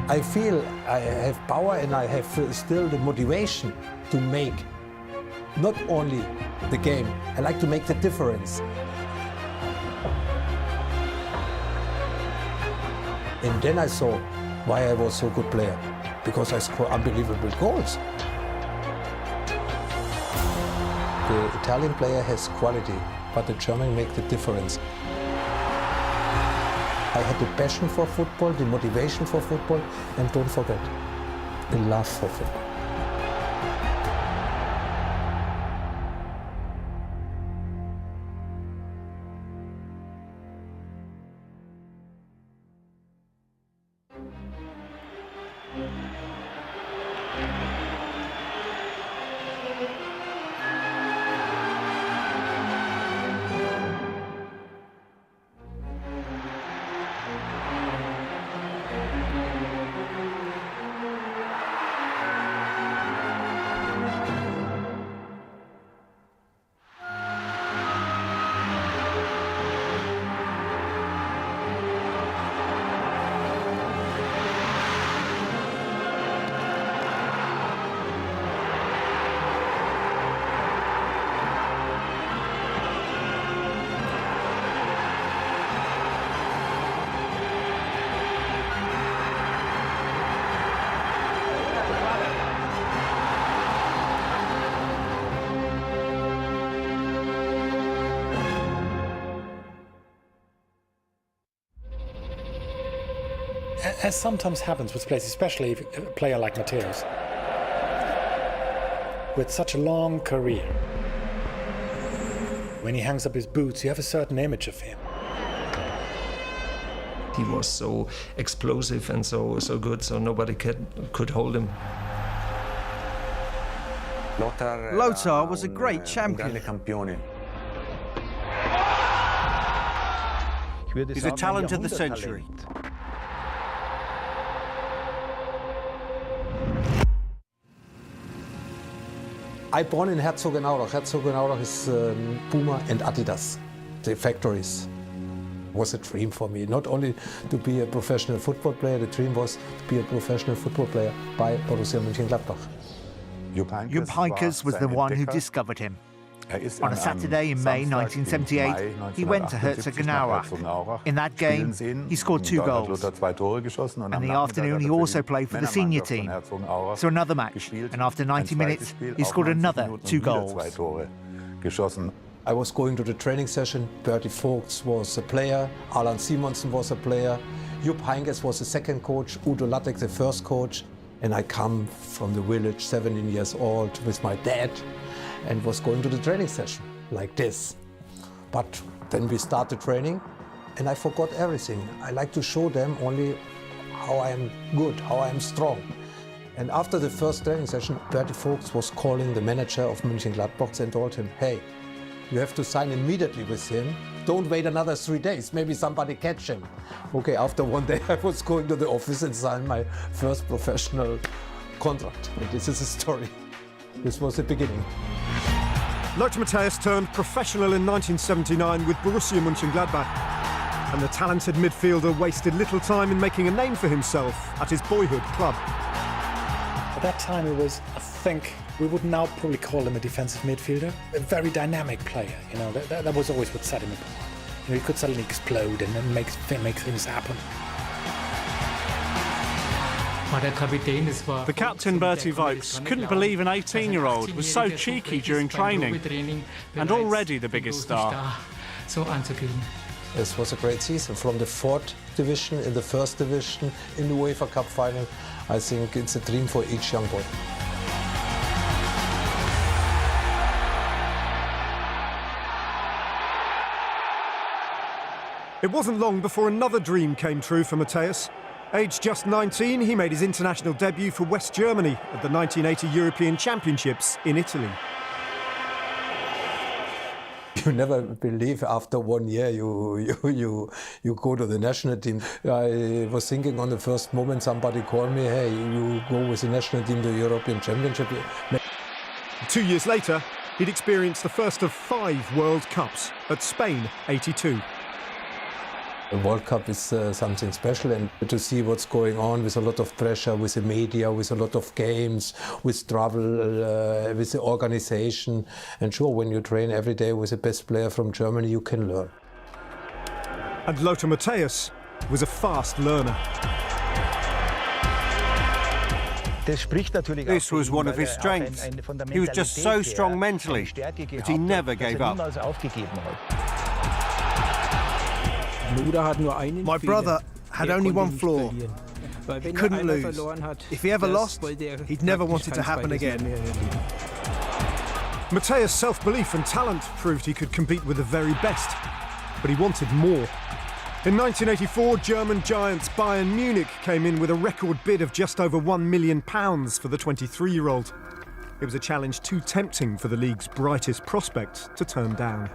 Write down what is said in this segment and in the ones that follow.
I feel I have power and I have still the motivation to make not only the game, I like to make the difference. And then I saw why I was so good player, because I score unbelievable goals. The Italian player has quality, but the German make the difference. I had the passion for football, the motivation for football, and don't forget, the love for football. As sometimes happens with players, especially a player like Matthäus, with such a long career, when he hangs up his boots, you have a certain image of him. He was so explosive and so good, so nobody could hold him. Lothar was a great champion. He's a talent of the century. I born in Herzogenaurach. Herzogenaurach is Puma and Adidas, the factories. It was a dream for me, not only to be a professional football player, the dream was to be a professional football player by Borussia Mönchengladbach. Jupp Heynckes was the one who discovered him. On a Saturday in May 1978, he went to Herzogenaurach. In that game, he scored 2 goals. And in the afternoon, he also played for the senior team. So another match, and after 90 minutes, he scored another 2 goals. I was going to the training session. Bertie Vogts was a player. Alan Simonsen was a player. Jupp Heynckes was the second coach. Udo Lattek the first coach. And I come from the village, 17 years old, with my dad, and was going to the training session like this. But then we started training and I forgot everything. I like to show them only how I am good, how I am strong. And after the first training session, Bertie Vogts was calling the manager of Mönchengladbach and told him, hey, you have to sign immediately with him. Don't wait another 3 days, maybe somebody catch him. Okay, after 1 day I was going to the office and signed my first professional contract. And this is a story. This was the beginning. Lothar Matthäus turned professional in 1979 with Borussia Mönchengladbach. And the talented midfielder wasted little time in making a name for himself at his boyhood club. At that time, he was, I think, we would now probably call him a defensive midfielder. A very dynamic player, you know, that was always what set him apart. You know, he could suddenly explode and then make things happen. The captain, Bertie Vogts, couldn't believe an 18-year-old was so cheeky during training, and already the biggest star. This was a great season. From the 4th division in the 1st division in the UEFA Cup final, I think it's a dream for each young boy. It wasn't long before another dream came true for Matthäus. Aged just 19, he made his international debut for West Germany at the 1980 European Championships in Italy. You never believe after 1 year you go to the national team. I was thinking on the first moment somebody called me, hey, you go with the national team to the European Championship. 2 years later, he'd experienced the first of 5 World Cups at Spain '82. The World Cup is something special, and to see what's going on with a lot of pressure, with the media, with a lot of games, with travel, with the organization. And sure, when you train every day with the best player from Germany, you can learn. And Lothar Matthäus was a fast learner. This was one of his strengths. He was just so strong mentally that he never gave up. My brother had only one flaw. He couldn't lose. If he ever lost, he'd never want it to happen again. Matthäus' self-belief and talent proved he could compete with the very best, but he wanted more. In 1984, German giants Bayern Munich came in with a record bid of just over £1 million for the 23-year-old. It was a challenge too tempting for the league's brightest prospects to turn down.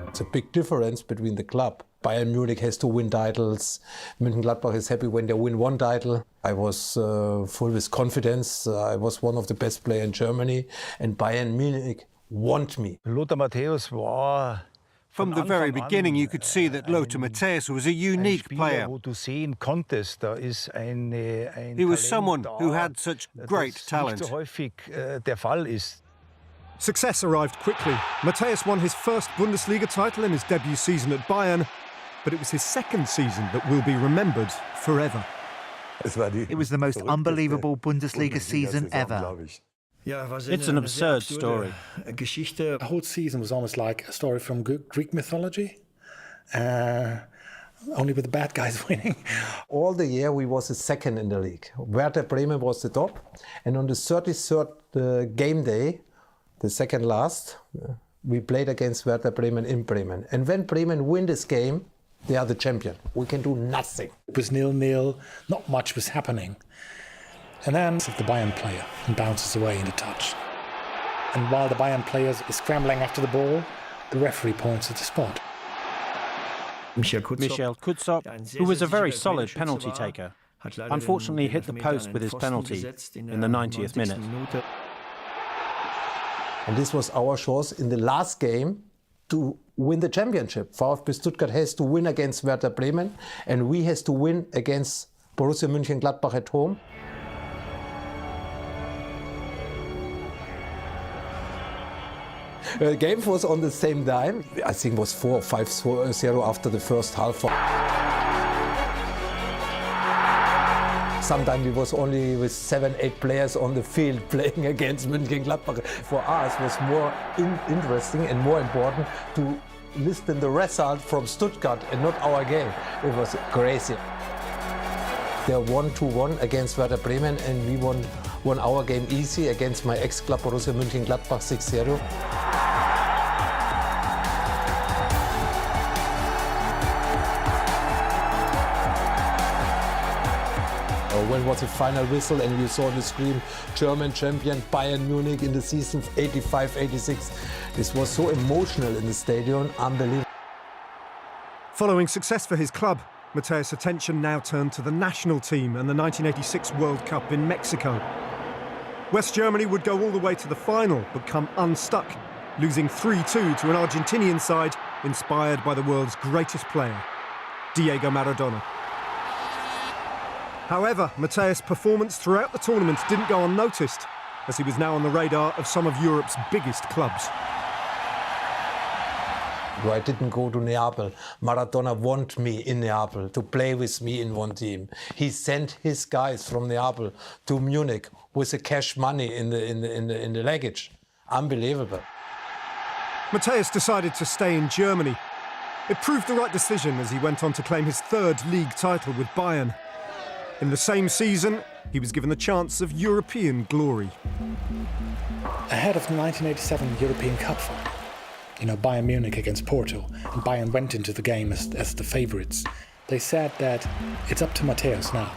It's a big difference between the club. Bayern Munich has to win titles. Mönchengladbach is happy when they win one title. I was full with confidence. I was one of the best players in Germany, and Bayern Munich want me. Lothar Matthäus From the very beginning, you could see that Lothar Matthäus was a unique player. He was someone who had such great talent. Success arrived quickly. Matthäus won his first Bundesliga title in his debut season at Bayern, but it was his second season that will be remembered forever. It was the most unbelievable Bundesliga season ever. It's an absurd story. The whole season was almost like a story from Greek mythology, only with the bad guys winning. All the year we was the second in the league. Werder Bremen was the top, and on the 33rd game day, the second last, we played against Werder Bremen in Bremen. And when Bremen win this game, they are the champion. We can do nothing. It was 0-0, not much was happening. And then the Bayern player and bounces away in a touch. And while the Bayern player is scrambling after the ball, the referee points at the spot. Michel Kutsop, who was a very solid penalty taker, unfortunately hit the post with his penalty in the 90th minute. And this was our chance in the last game to win the championship. VfB Stuttgart has to win against Werder Bremen, and we has to win against Borussia Mönchengladbach at home. The game was on the same time. I think it was 4 or 5-0 after the first half. Sometimes we was only with 7-8 players on the field playing against Mönchengladbach. For us, it was more interesting and more important to listen the result from Stuttgart and not our game. It was crazy. They won 2-1 against Werder Bremen, and we won our game easy against my ex-club Borussia Mönchengladbach 6-0. When was the final whistle and you saw the scream, German champion Bayern Munich in the season 85-86. This was so emotional in the stadium, unbelievable. Following success for his club, Matthäus' attention now turned to the national team and the 1986 World Cup in Mexico. West Germany would go all the way to the final, but come unstuck, losing 3-2 to an Argentinian side inspired by the world's greatest player, Diego Maradona. However, Matthäus' performance throughout the tournament didn't go unnoticed, as he was now on the radar of some of Europe's biggest clubs. I didn't go to Neapel. Maradona wanted me in Neapel to play with me in one team. He sent his guys from Neapel to Munich with the cash money in the luggage. Unbelievable. Matthäus decided to stay in Germany. It proved the right decision as he went on to claim his third league title with Bayern. In the same season, he was given the chance of European glory. Ahead of the 1987 European Cup final, Bayern Munich against Porto, and Bayern went into the game as the favourites. They said that it's up to Matthäus now.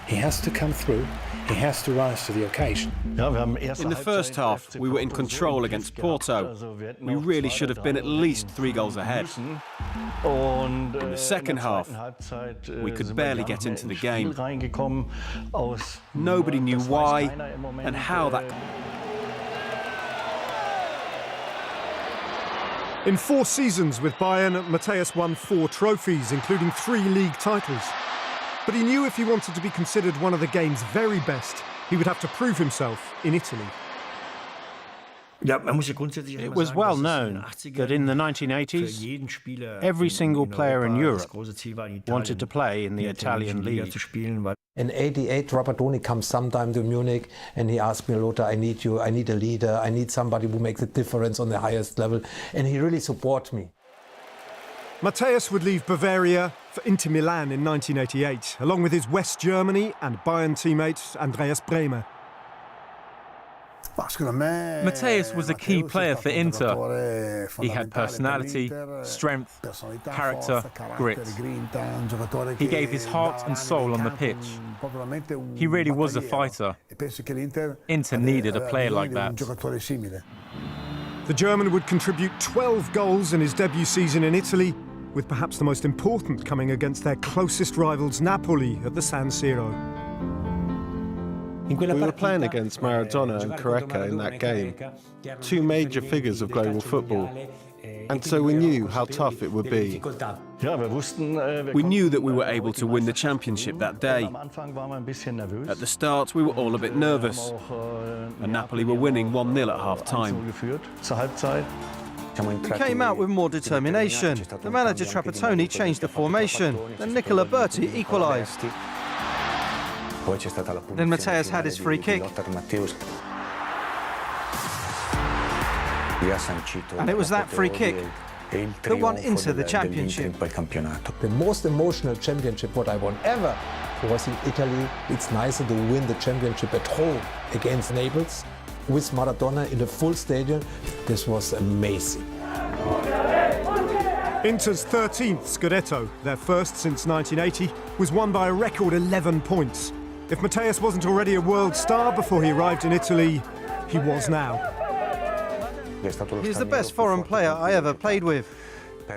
He has to come through, he has to rise to the occasion. In the first half, we were in control against Porto. We really should have been at least 3 goals ahead. In the second half, we could barely get into the game. Nobody knew why and how that... In 4 seasons with Bayern, Matthäus won 4 trophies, including 3 league titles. But he knew if he wanted to be considered one of the game's very best, he would have to prove himself in Italy. It was well known that in the 1980s, every single player in Europe wanted to play in the Italian league. In '88, Trapattoni comes sometime to Munich and he asked me, Lothar, I need you, I need a leader, I need somebody who makes a difference on the highest level. And he really supported me. Matthäus would leave Bavaria for Inter Milan in 1988, along with his West Germany and Bayern teammate Andreas Bremer. Matthäus was a key player for Inter. He had personality, strength, character, grit. He gave his heart and soul on the pitch. He really was a fighter. Inter needed a player like that. The German would contribute 12 goals in his debut season in Italy, with perhaps the most important coming against their closest rivals Napoli at the San Siro. We were playing against Maradona and Careca in that game, 2 major figures of global football, and so we knew how tough it would be. We knew that we were able to win the championship that day. At the start, we were all a bit nervous, and Napoli were winning 1-0 at half-time. We came out with more determination. The manager Trapattoni changed the formation, and Nicola Berti equalised. Then Matthäus had his free kick. And it was that free kick that won Inter the championship. The most emotional championship what I won ever was in Italy. It's nicer to win the championship at home against Naples with Maradona in a full stadium. This was amazing. Inter's 13th Scudetto, their first since 1980, was won by a record 11 points. If Matthäus wasn't already a world star before he arrived in Italy, he was now. He's the best foreign player I ever played with.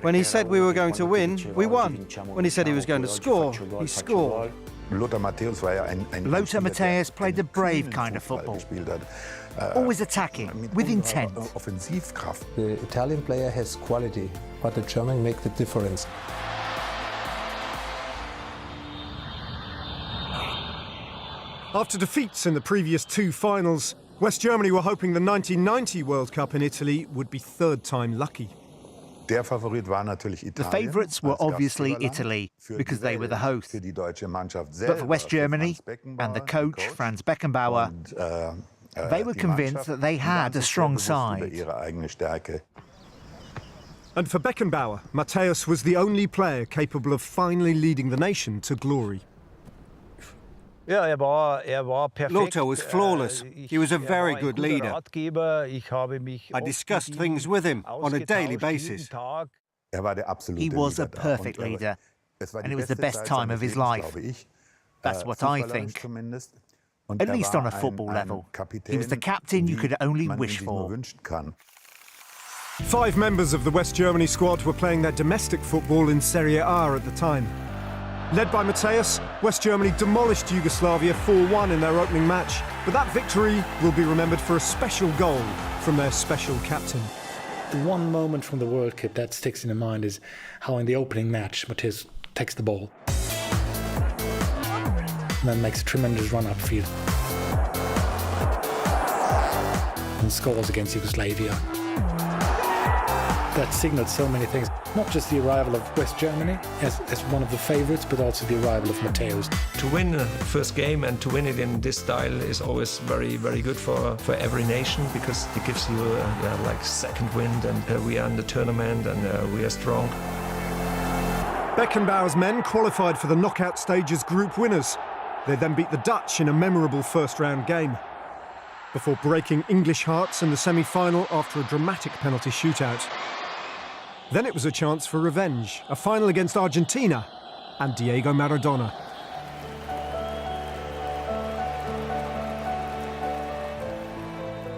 When he said we were going to win, we won. When he said he was going to score, he scored. Lothar Matthäus played a brave kind of football. Always attacking, with intent. The Italian player has quality, but the German make the difference. After defeats in the previous 2 finals, West Germany were hoping the 1990 World Cup in Italy would be 3rd time lucky. The favourites were obviously Italy, because they were the hosts. But for West Germany and the coach, Franz Beckenbauer, they were convinced that they had a strong side. And for Beckenbauer, Matthäus was the only player capable of finally leading the nation to glory. Lothar was flawless. He was a very good leader. I discussed things with him on a daily basis. He was a perfect leader, and it was the best time of his life. That's what I think. At least on a football level. He was the captain you could only wish for. 5 members of the West Germany squad were playing their domestic football in Serie A at the time. Led by Matthäus, West Germany demolished Yugoslavia 4-1 in their opening match, but that victory will be remembered for a special goal from their special captain. The one moment from the World Cup that sticks in the mind is how in the opening match Matthäus takes the ball and then makes a tremendous run upfield and scores against Yugoslavia. That signaled so many things, not just the arrival of West Germany as one of the favourites, but also the arrival of Matthäus. To win the first game and to win it in this style is always very, very good for every nation, because it gives you like second wind, and we are in the tournament and we are strong. Beckenbauer's men qualified for the knockout stage as group winners. They then beat the Dutch in a memorable first-round game, before breaking English hearts in the semi-final after a dramatic penalty shootout. Then it was a chance for revenge, a final against Argentina and Diego Maradona.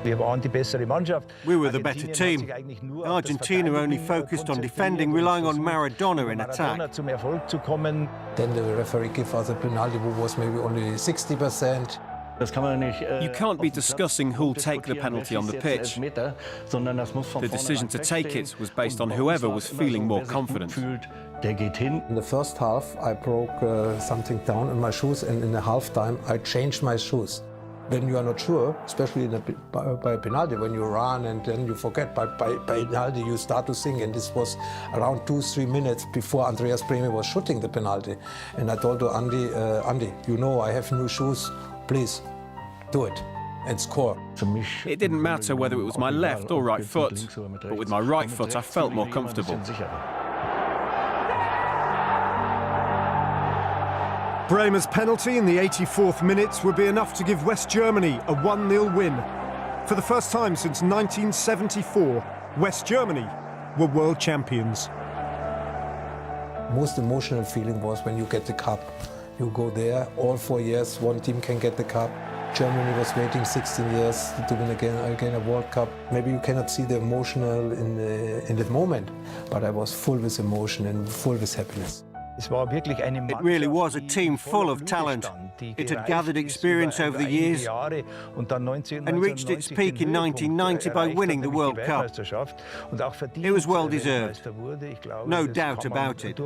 We were the better team. Argentina only focused on defending, relying on Maradona in attack. Then the referee gave us a penalty who was maybe only 60%. You can't be discussing who'll take the penalty on the pitch. The decision to take it was based on whoever was feeling more confident. In the first half, I broke something down in my shoes, and in the halftime, I changed my shoes. When you are not sure, especially by penalty, when you run and then you forget, by penalty you start to sing, and this was around 2-3 minutes before Andreas Brehme was shooting the penalty. And I told to Andy, Andy, you know I have new shoes, please do it and score. It didn't matter whether it was my left or right foot, but with my right foot I felt more comfortable. Bremer's penalty in the 84th minute would be enough to give West Germany a 1-0 win. For the first time since 1974, West Germany were world champions. Most emotional feeling was when you get the cup. You go there, all 4 years, one team can get the cup. Germany was waiting 16 years to win again a World Cup. Maybe you cannot see the emotional in the moment, but I was full with emotion and full with happiness. It really was a team full of talent. It had gathered experience over the years and reached its peak in 1990 by winning the World Cup. It was well deserved, no doubt about it.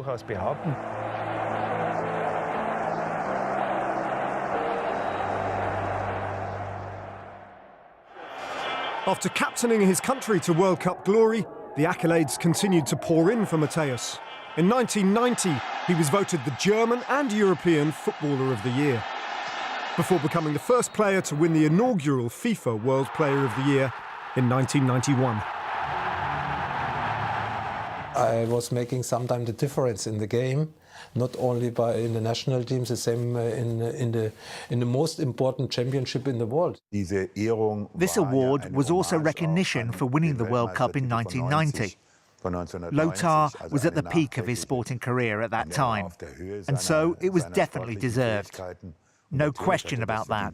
After captaining his country to World Cup glory, the accolades continued to pour in for Matthäus. In 1990, he was voted the German and European Footballer of the Year, before becoming the first player to win the inaugural FIFA World Player of the Year in 1991. I was making sometimes the difference in the game, not only in the national teams, the same in the most important championship in the world. This award was also recognition for winning the World Cup in 1990. Lothar was at the peak of his sporting career at that time, and so it was definitely deserved. No question about that.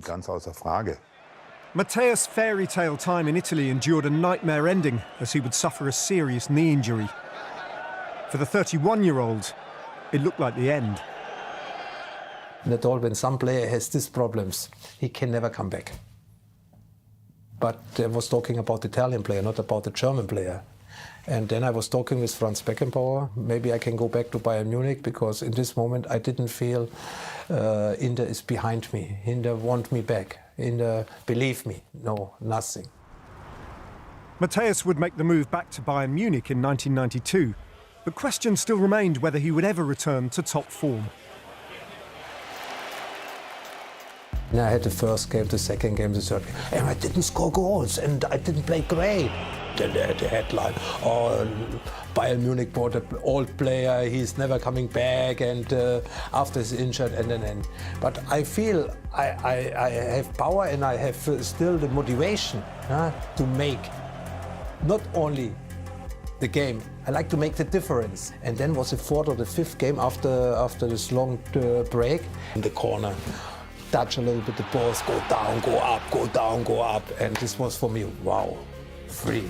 Matthäus' fairy tale time in Italy endured a nightmare ending as he would suffer a serious knee injury. For the 31-year-old, it looked like the end. That all, when some player has these problems, he can never come back. But I was talking about the Italian player, not about the German player. And then I was talking with Franz Beckenbauer. Maybe I can go back to Bayern Munich, because in this moment I didn't feel Inter is behind me. Inter want me back. Inter believe me. No, nothing. Matthäus would make the move back to Bayern Munich in 1992, but questions still remained whether he would ever return to top form. I had the first game, the second game, the third game, and I didn't score goals, and I didn't play great. Then they had the headline, oh, Bayern Munich bought an old player, he's never coming back, and after he's injured, and. But I feel I have power, and I have still the motivation to make not only the game, I like to make the difference. And then was the fourth or the fifth game after this long break, in the corner. Touch a little bit the balls, go down, go up, go down, go up. And this was for me, wow, free.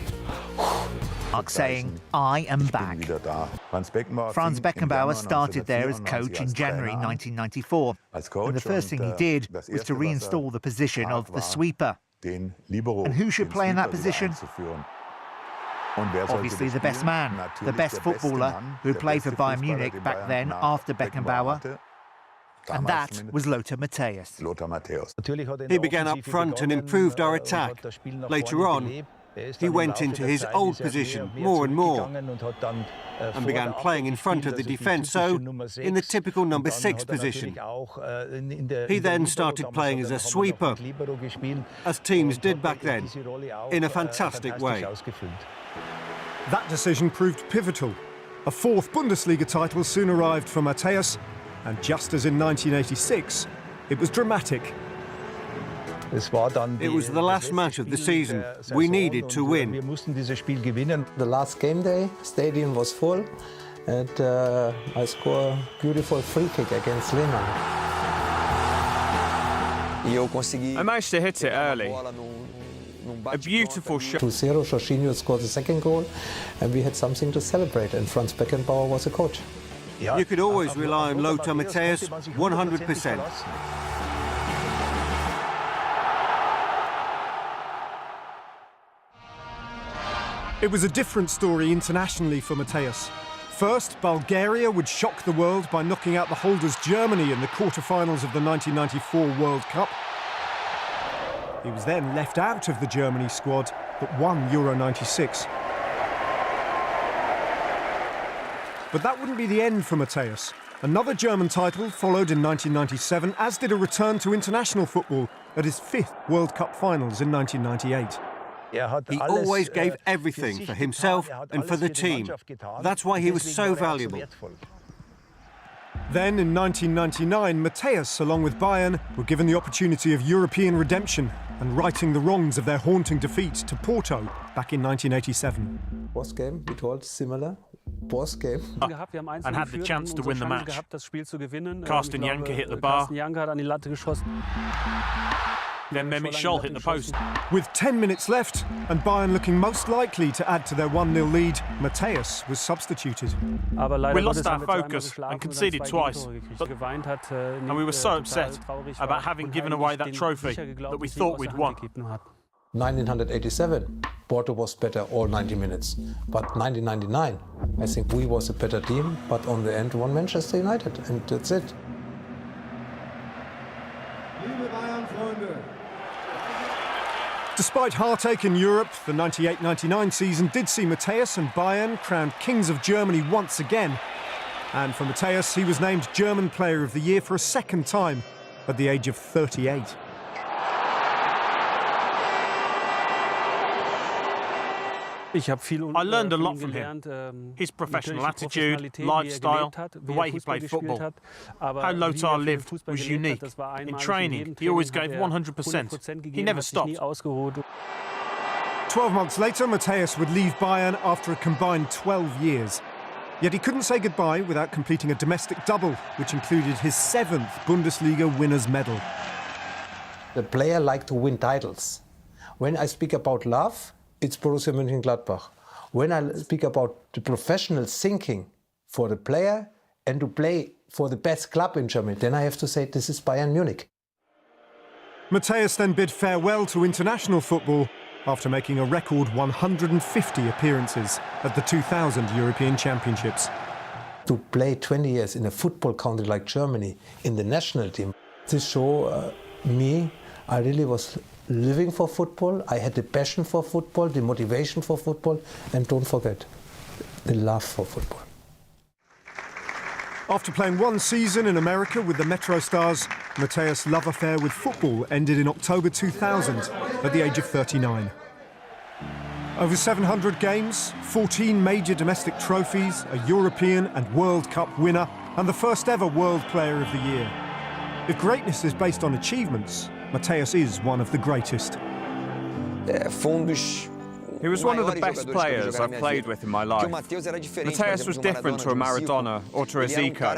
Mark saying, I am back. Franz Beckenbauer started there as coach in January 1994. And the first thing he did was to reinstall the position of the sweeper. And who should play in that position? Obviously the best man, the best footballer who played for Bayern Munich back then after Beckenbauer. And that was Lothar Matthäus. He began up front and improved our attack. Later on, he went into his old position more and more and began playing in front of the defence, so in the typical number 6 position. He then started playing as a sweeper, as teams did back then, in a fantastic way. That decision proved pivotal. A 4th Bundesliga title soon arrived for Matthäus, and just as in 1986, it was dramatic. It was the last match of the season. We needed to win. The last game day, stadium was full, and I scored a beautiful free kick against Lehmann. I managed to hit it early. A beautiful shot. 2-0, Jorginho scored the second goal, and we had something to celebrate, and Franz Beckenbauer was the coach. You could always rely on Lothar Matthäus 100%. It was a different story internationally for Matthäus. First, Bulgaria would shock the world by knocking out the holders Germany in the quarter-finals of the 1994 World Cup. He was then left out of the Germany squad that won Euro '96. But that wouldn't be the end for Matthäus. Another German title followed in 1997, as did a return to international football at his 5th World Cup finals in 1998. He always gave everything for himself and for the team. That's why he was so valuable. Then in 1999, Matthäus, along with Bayern, were given the opportunity of European redemption and righting the wrongs of their haunting defeat to Porto back in 1987. Boss game, we told similar. Boss game. And had the chance to win the match. Carsten Janke hit the bar. Then Mehmet Scholl hit the post. With 10 minutes left and Bayern looking most likely to add to their 1-0 lead, Matthäus was substituted. We lost our focus and conceded twice. And we were so upset about having given away that trophy that we thought we'd won. 1987, Porto was better all 90 minutes. But 1999, I think we was a better team, but on the end won Manchester United, and that's it. Despite heartache in Europe, the 98-99 season did see Matthäus and Bayern crowned kings of Germany once again. And for Matthäus, he was named German Player of the Year for a second time at the age of 38. I learned a lot from him. His professional attitude, lifestyle, the way he played football. How Lothar lived was unique. In training, he always gave 100%. He never stopped. 12 months later, Matthäus would leave Bayern after a combined 12 years. Yet he couldn't say goodbye without completing a domestic double, which included his 7th Bundesliga winner's medal. The player liked to win titles. When I speak about love, it's Borussia Mönchengladbach. When I speak about the professional thinking for the player and to play for the best club in Germany, then I have to say this is Bayern Munich. Matthäus then bid farewell to international football after making a record 150 appearances at the 2000 European Championships. To play 20 years in a football country like Germany in the national team, this show me, I really was living for football. I had the passion for football, the motivation for football, and don't forget, the love for football. After playing one season in America with the Metro Stars, Matthäus' love affair with football ended in October 2000 at the age of 39. Over 700 games, 14 major domestic trophies, a European and World Cup winner, and the first ever World Player of the Year. If greatness is based on achievements, Matthäus is one of the greatest. He was one of the best players I've played with in my life. Matthäus was different to a Maradona or to a Zico.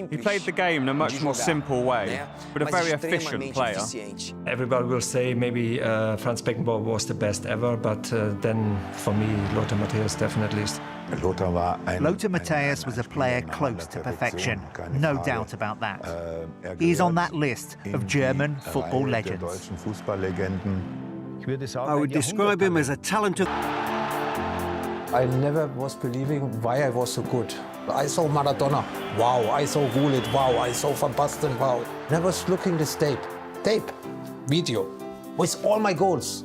He played the game in a much more simple way, but a very efficient player. Everybody will say maybe Franz Beckenbauer was the best ever, but then for me, Lothar Matthäus definitely is. Lothar Matthäus was a player close to perfection, no doubt about that. He's on that list of German football legends. I would describe him as a talented... I never was believing why I was so good. I saw Maradona, wow. I saw Gullit, wow. I saw Van Basten, wow. And I was looking this tape, video, with all my goals.